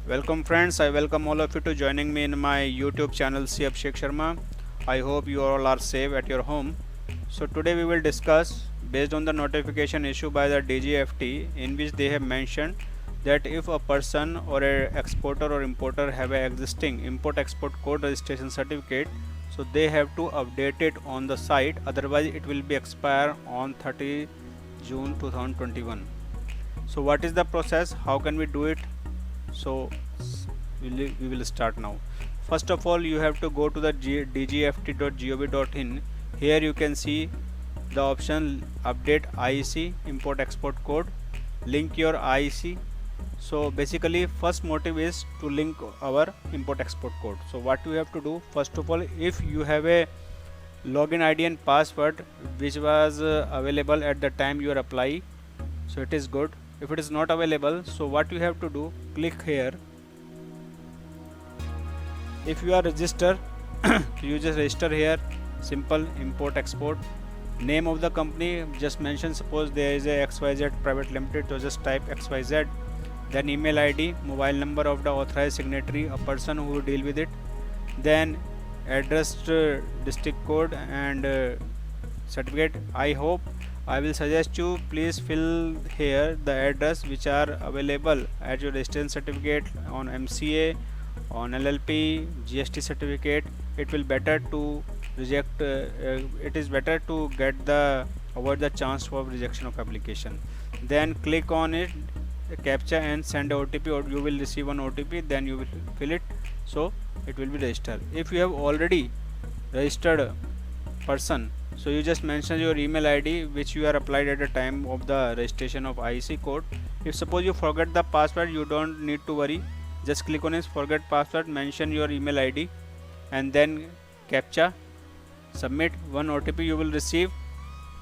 Welcome friends, I welcome all of you to joining me in my YouTube channel C. Abhishek Sharma. I hope you all are safe at your home. So today we will discuss based on the notification issued by the DGFT, in which they have mentioned that if a person or a exporter or importer have a existing import export code registration certificate, so they have to update it on the site, otherwise it will be expire on 30 June 2021. So what is the process, how can we do it? So we will start now. First of all, you have to go to the dgft.gov.in. Here you can see the option update IEC import export code, link your IEC. So basically first motive is to link our import export code. So what you have to do, first of all, if you have a login ID and password which was available at the time you are apply, so it is good. If it is not available, so what you have to do, click here. If you are registered, you just register here, simple import export. Name of the company just mention, suppose there is a XYZ private limited, so just type XYZ. Then email ID, mobile number of the authorized signatory, a person who will deal with it. Then address, district code and certificate. I will suggest you please fill here the address which are available at your registration certificate on MCA, on LLP, GST certificate. It will better to reject. It is better to get the avoid the chance of rejection of application. Then click on it, captcha and send a OTP, or you will receive an OTP. Then you will fill it, so it will be registered. If you have already registered person, so you just mention your email ID which you are applied at the time of the registration of IEC code. If suppose you forget the password, you don't need to worry, just click on this forget password, mention your email ID and then captcha, submit. One OTP you will receive,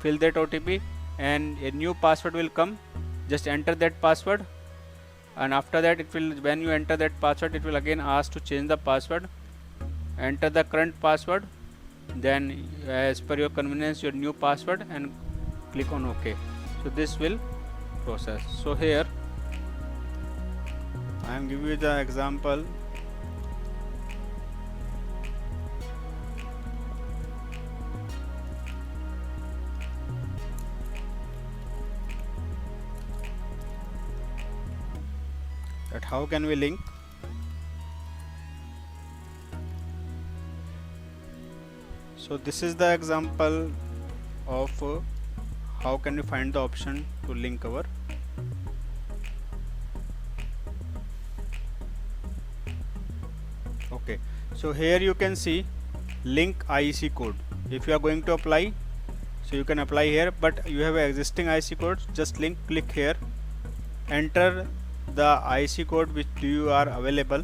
fill that OTP and a new password will come. Just enter that password, and after that it will, when you enter that password, it will again ask to change the password. Enter the current password, then as per your convenience your new password, and click on OK. So this will process. So here I am giving you the example. That how can we link. So this is the example of how can we find the option to link our. Okay, so here you can see link IEC code. If you are going to apply, so you can apply here, but you have an existing IEC code, just link, click here, enter the IEC code which you are available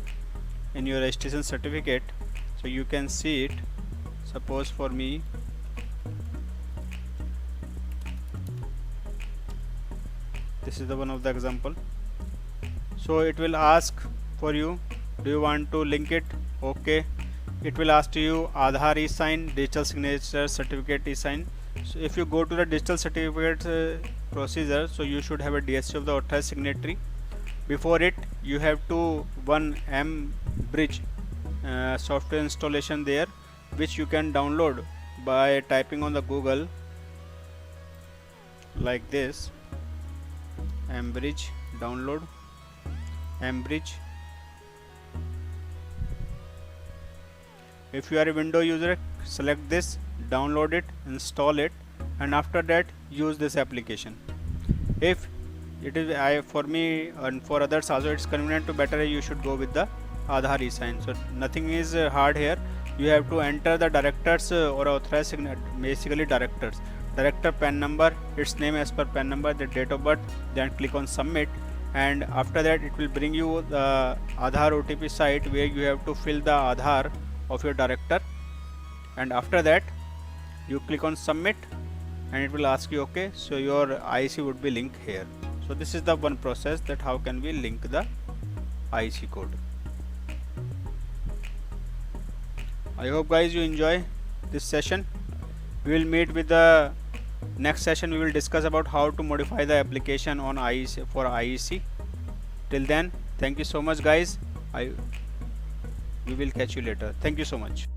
in your registration certificate. So you can see it. Suppose for me, this is the one of the example. So it will ask for you, do you want to link it? Okay. It will ask you Aadhaar e-sign, digital signature certificate e-sign. So if you go to the digital certificate procedure, so you should have a DSC of the authorized signatory. Before it, you have to one mBridge software installation there, which you can download by typing on the Google like this, mBridge, download mBridge. If you are a Windows user, select this, download it, install it, and after that use this application. If it is for me and for others also it's convenient to better, you should go with the Aadhaar e-sign. So nothing is hard here. You have to enter the directors or authorized signature, basically director PAN number, its name as per PAN number, the date of birth, then click on submit, and after that it will bring you the Aadhaar OTP site where you have to fill the Aadhaar of your director, and after that you click on submit and it will ask you okay, so your IEC would be linked here. So this is the one process that how can we link the IEC code. I hope guys you enjoy this session. We will meet with the next session. We will discuss about how to modify the application on IEC for IEC. Till then, thank you so much guys. I we will catch you later. Thank you so much.